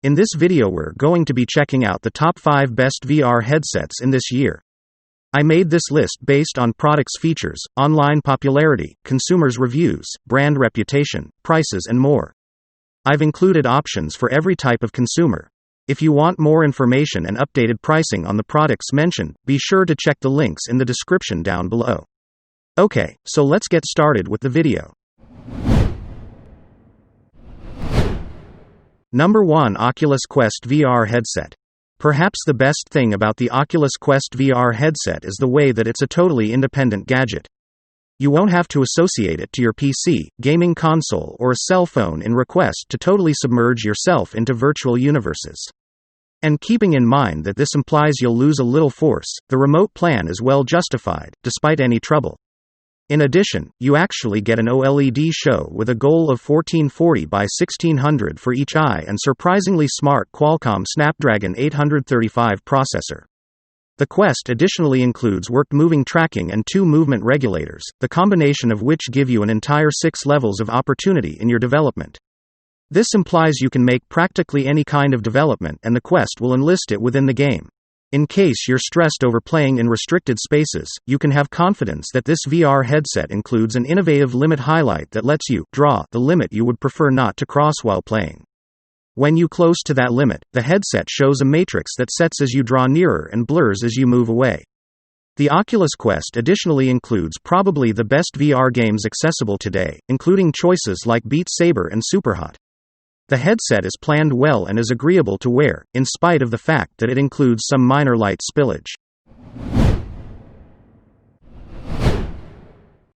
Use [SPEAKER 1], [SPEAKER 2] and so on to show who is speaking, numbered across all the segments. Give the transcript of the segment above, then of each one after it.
[SPEAKER 1] In this video we're going to be checking out the top 5 best VR headsets in this year. I made this list based on products' features, online popularity, consumers' reviews, brand reputation, prices and more. I've included options for every type of consumer. If you want more information and updated pricing on the products mentioned, be sure to check the links in the description down below. Okay, so let's get started with the video. Number 1. Oculus Quest VR Headset. Perhaps the best thing about the Oculus Quest VR headset is the way that it's a totally independent gadget. You won't have to associate it to your PC, gaming console or a cell phone in request to totally submerge yourself into virtual universes. And keeping in mind that this implies you'll lose a little force, the remote plan is well justified, despite any trouble. In addition, you actually get an OLED show with a goal of 1440 by 1600 for each eye and surprisingly smart Qualcomm Snapdragon 835 processor. The Quest additionally includes worked moving tracking and 2 movement regulators, the combination of which give you an entire 6 levels of opportunity in your development. This implies you can make practically any kind of development and the Quest will enlist it within the game. In case you're stressed over playing in restricted spaces, you can have confidence that this VR headset includes an innovative limit highlight that lets you draw the limit you would prefer not to cross while playing. When you close to that limit, the headset shows a matrix that sets as you draw nearer and blurs as you move away. The Oculus Quest additionally includes probably the best VR games accessible today, including choices like Beat Saber and Superhot. The headset is planned well and is agreeable to wear, in spite of the fact that it includes some minor light spillage.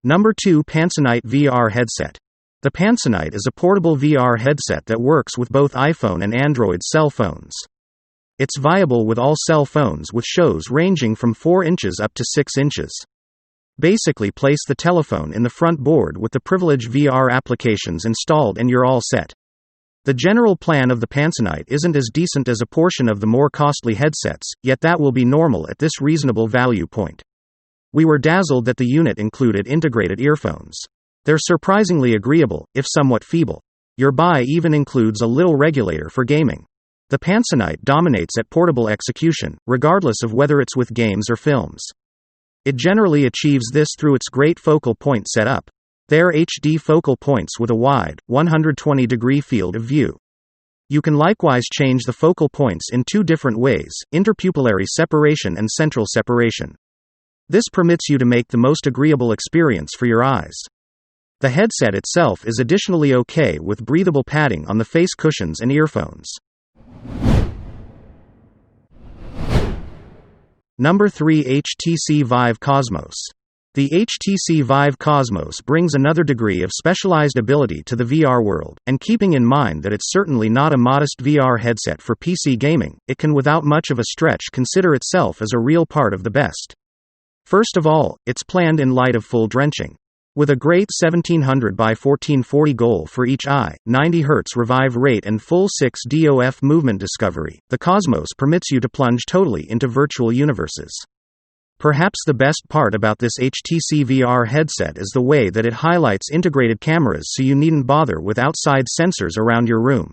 [SPEAKER 1] Number 2. Panzanite VR Headset. The Panzanite is a portable VR headset that works with both iPhone and Android cell phones. It's viable with all cell phones with shows ranging from 4 inches up to 6 inches. Basically place the telephone in the front board with the privileged VR applications installed and you're all set. The general plan of the Panzanite isn't as decent as a portion of the more costly headsets, yet that will be normal at this reasonable value point. We were dazzled that the unit included integrated earphones. They're surprisingly agreeable, if somewhat feeble. Your buy even includes a little regulator for gaming. The Panzanite dominates at portable execution, regardless of whether it's with games or films. It generally achieves this through its great focal point setup. They're HD focal points with a wide, 120-degree field of view. You can likewise change the focal points in 2 different ways, interpupillary separation and central separation. This permits you to make the most agreeable experience for your eyes. The headset itself is additionally okay with breathable padding on the face cushions and earphones. Number 3. HTC Vive Cosmos. The HTC Vive Cosmos brings another degree of specialized ability to the VR world, and keeping in mind that it's certainly not a modest VR headset for PC gaming, it can without much of a stretch consider itself as a real part of the best. First of all, it's planned in light of full drenching. With a great 1700 by 1440 goal for each eye, 90 Hz revive rate and full 6 DOF movement discovery, the Cosmos permits you to plunge totally into virtual universes. Perhaps the best part about this HTC VR headset is the way that it highlights integrated cameras so you needn't bother with outside sensors around your room.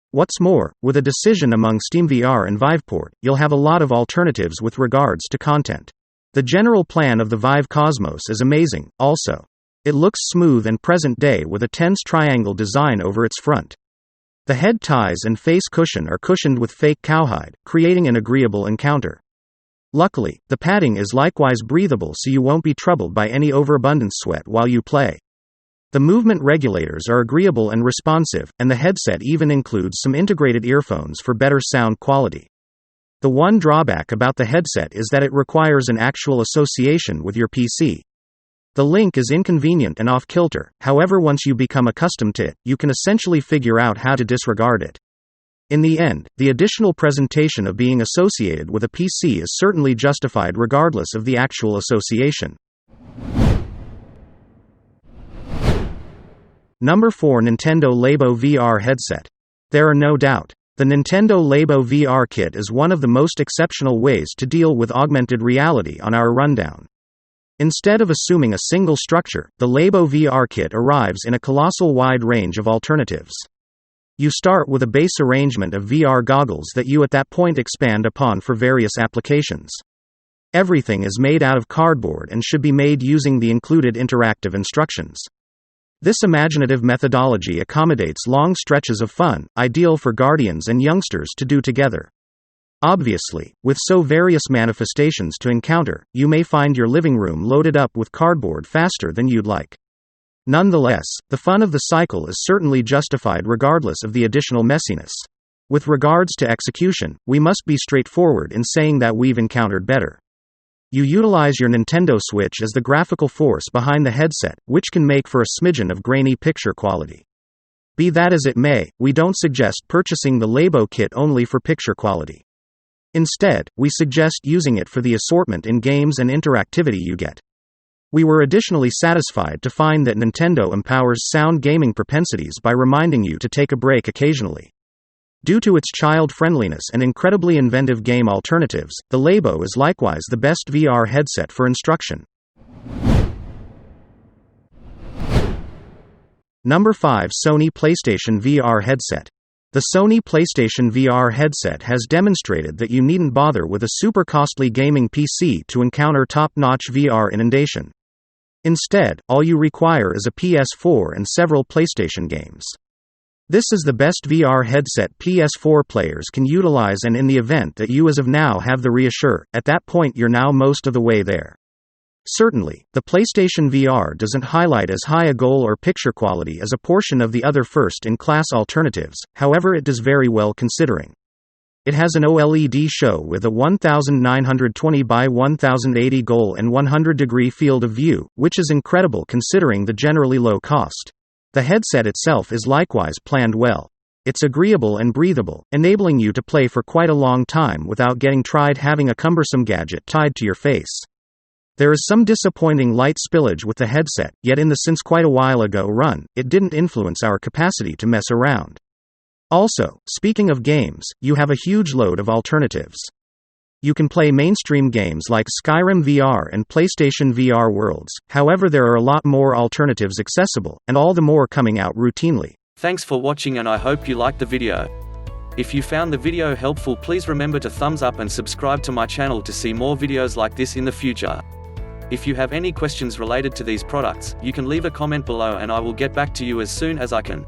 [SPEAKER 1] What's more, with a decision among SteamVR and Viveport, you'll have a lot of alternatives with regards to content. The general plan of the Vive Cosmos is amazing, also. It looks smooth and present day with a tense triangle design over its front. The head ties and face cushion are cushioned with fake cowhide, creating an agreeable encounter. Luckily, the padding is likewise breathable so you won't be troubled by any overabundance sweat while you play. The movement regulators are agreeable and responsive, and the headset even includes some integrated earphones for better sound quality. The one drawback about the headset is that it requires an actual association with your PC. The link is inconvenient and off-kilter, however once you become accustomed to it, you can essentially figure out how to disregard it. In the end, the additional presentation of being associated with a PC is certainly justified regardless of the actual association. Number 4. Nintendo Labo VR Headset. There are no doubt. The Nintendo Labo VR Kit is one of the most exceptional ways to deal with augmented reality on our rundown. Instead of assuming a single structure, the Labo VR Kit arrives in a colossal wide range of alternatives. You start with a base arrangement of VR goggles that you at that point expand upon for various applications. Everything is made out of cardboard and should be made using the included interactive instructions. This imaginative methodology accommodates long stretches of fun, ideal for guardians and youngsters to do together. Obviously, with so various manifestations to encounter, you may find your living room loaded up with cardboard faster than you'd like. Nonetheless, the fun of the cycle is certainly justified regardless of the additional messiness. With regards to execution, we must be straightforward in saying that we've encountered better. You utilize your Nintendo Switch as the graphical force behind the headset, which can make for a smidgen of grainy picture quality. Be that as it may, we don't suggest purchasing the Labo kit only for picture quality. Instead, we suggest using it for the assortment in games and interactivity you get. We were additionally satisfied to find that Nintendo empowers sound gaming propensities by reminding you to take a break occasionally. Due to its child-friendliness and incredibly inventive game alternatives, the Labo is likewise the best VR headset for instruction. Number 5. Sony PlayStation VR Headset. The Sony PlayStation VR headset has demonstrated that you needn't bother with a super costly gaming PC to encounter top-notch VR inundation. Instead, all you require is a PS4 and several PlayStation games. This is the best VR headset PS4 players can utilize, and in the event that you as of now have the reassure, at that point you're now most of the way there. Certainly, the PlayStation VR doesn't highlight as high a goal or picture quality as a portion of the other first-in-class alternatives, however it does very well considering. It has an OLED show with a 1920 by 1080 goal and 100-degree field of view, which is incredible considering the generally low cost. The headset itself is likewise planned well. It's agreeable and breathable, enabling you to play for quite a long time without getting tried having a cumbersome gadget tied to your face. There is some disappointing light spillage with the headset, yet in the since quite a while ago run, it didn't influence our capacity to mess around. Also, speaking of games, you have a huge load of alternatives. You can play mainstream games like Skyrim VR and PlayStation VR Worlds, however there are a lot more alternatives accessible, and all the more coming out routinely.
[SPEAKER 2] Thanks for watching, and I hope you liked the video. If you found the video helpful, please remember to thumbs up and subscribe to my channel to see more videos like this in the future. If you have any questions related to these products, you can leave a comment below and I will get back to you as soon as I can.